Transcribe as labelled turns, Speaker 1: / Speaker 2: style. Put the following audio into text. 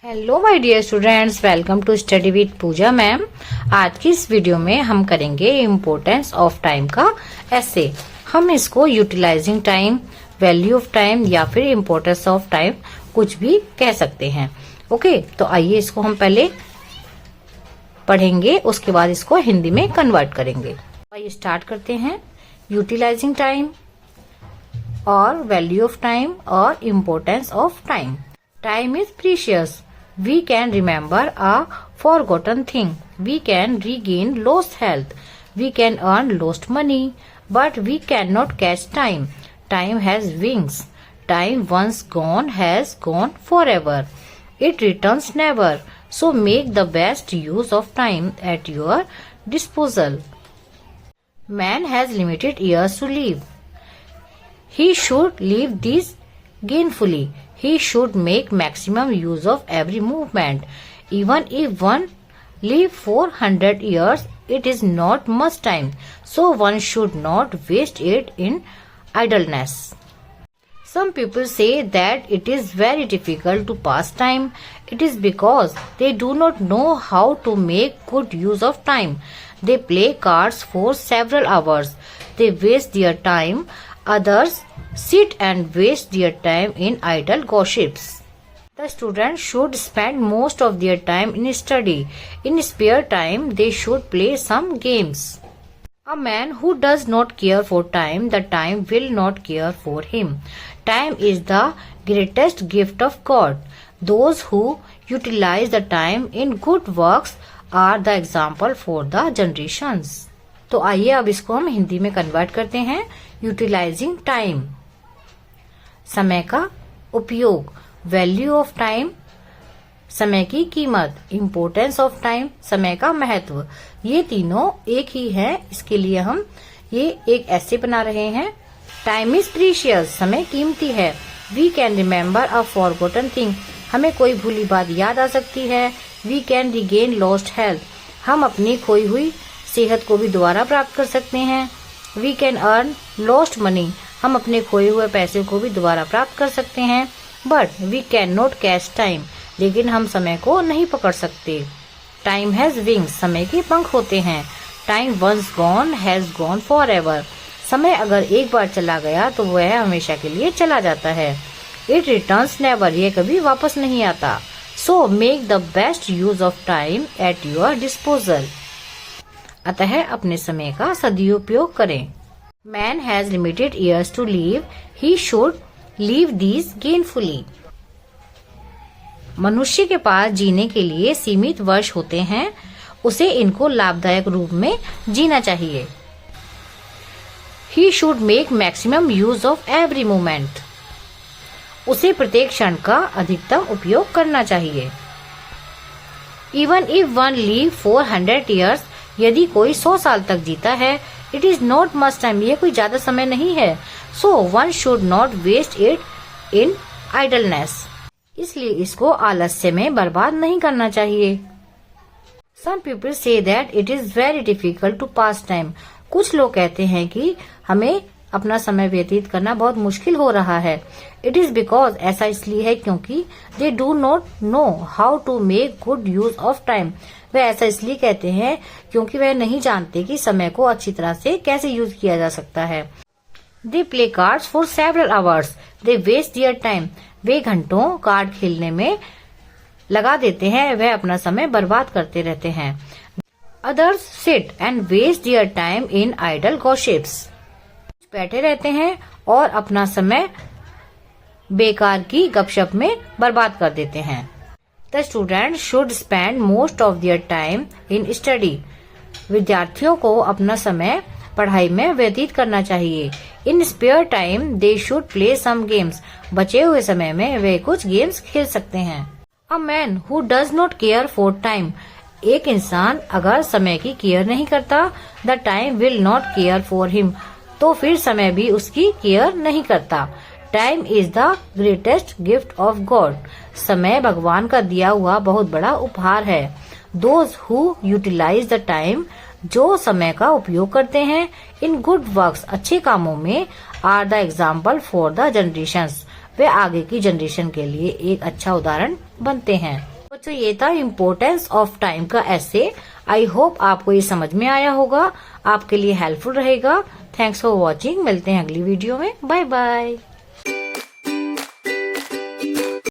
Speaker 1: Hello my dear students, welcome to study with Pooja ma'am. आज की इस वीडियो में हम करेंगे इम्पोर्टेंस ऑफ टाइम का ऐसे। हम इसको utilising time, value of time या फिर इम्पोर्टेंस ऑफ टाइम कुछ भी कह सकते हैं। ओके, तो आइए इसको हम पहले पढ़ेंगे, उसके बाद इसको हिंदी में कन्वर्ट करेंगे। आइए स्टार्ट करते हैं। यूटिलाइजिंग टाइम और वैल्यू ऑफ टाइम और importance of time. Time is precious. We can remember a forgotten thing. We can regain lost health. We can earn lost money. But we cannot catch time. Time has wings. Time once gone has gone forever. It returns never. So make the best use of time at your disposal. Man has limited years to live. He should live these gainfully. He should make maximum use of every movement. Even if one live 400 years, it is not much time, so one should not waste it in idleness. Some people say that it is very difficult to pass time. It is because they do not know how to make good use of time. They play cards for several hours. They waste their time. Others sit and waste their time in idle gossips. The students should spend most of their time in study. In spare time, they should play some games. A man who does not care for time, the time will not care for him. Time is the greatest gift of God. Those who utilize the time in good works are the example for the generations. तो आइए अब इसको हम हिंदी में convert करते हैं। Utilising time, समय का उपयोग। वैल्यू ऑफ टाइम, समय की कीमत। इम्पोर्टेंस ऑफ टाइम, समय का महत्व। ये तीनों एक ही है, इसके लिए हम ये एक ऐसे बना रहे हैं। टाइम इज प्रीशियस, समय कीमती है। We can remember a forgotten thing, हमें कोई भूली बात याद आ सकती है। We can regain lost health, हम अपनी खोई हुई सेहत को भी दोबारा प्राप्त कर सकते हैं। We can earn lost money, हम अपने खोए हुए पैसे को भी दोबारा प्राप्त कर सकते हैं। But we can not catch time, लेकिन हम समय को नहीं पकड़ सकते। टाइम हैज विंग्स, समय के पंख होते हैं। Time once gone has gone for ever, समय अगर एक बार चला गया तो वह हमेशा के लिए चला जाता है। इट रिटर्न्स नेवर, ये कभी वापस नहीं आता। So make the best use of time at your disposal, अतः अपने समय का सदुपयोग करें। Man has limited years to live, he should live these gainfully. मनुष्य के पास जीने के लिए सीमित वर्ष होते हैं, उसे इनको लाभदायक रूप में जीना चाहिए। He should make maximum use of every moment, उसे प्रत्येक क्षण का अधिकतम उपयोग करना चाहिए। Even if one live 400 years, यदि कोई 100 साल तक जीता है, it is not much time, ये कोई ज्यादा समय नहीं है। So one should not waste it in idleness, इसलिए इसको आलस्य में बर्बाद नहीं करना चाहिए। Some people say that it is very difficult to pass time, कुछ लोग कहते हैं कि हमें अपना समय व्यतीत करना बहुत मुश्किल हो रहा है। इट इज बिकॉज, ऐसा इसलिए है क्योंकि they do not know how to make good use of time, वह ऐसा इसलिए कहते हैं क्योंकि वह नहीं जानते कि समय को अच्छी तरह से कैसे यूज किया जा सकता है। They play cards for several hours, they waste their time, वे घंटों कार्ड खेलने में लगा देते हैं, वह अपना समय बर्बाद करते रहते हैं। Others sit and waste their time in idle gossips, बैठे रहते हैं और अपना समय बेकार की गपशप में बर्बाद कर देते हैं। The student should spend most of their time in study, विद्यार्थियों को अपना समय पढ़ाई में व्यतीत करना चाहिए। In spare time they should play some games, बचे हुए समय में वे कुछ गेम्स खेल सकते हैं। A man who does not care for time, एक इंसान अगर समय की केयर नहीं करता, the time will not care for him, तो फिर समय भी उसकी केयर नहीं करता। Time is the greatest gift of God, समय भगवान का दिया हुआ बहुत बड़ा उपहार है। Those who utilise the time, जो समय का उपयोग करते हैं, इन गुड वर्क्स, अच्छे कामों में, are the example for the generations, वे आगे की जनरेशन के लिए एक अच्छा उदाहरण बनते हैं। तो ये था इम्पोर्टेंस ऑफ टाइम का ऐसे। आई होप आपको ये समझ में आया होगा, आपके लिए हेल्पफुल रहेगा। Thanks for watching. मिलते हैं अगली वीडियो में। Bye bye.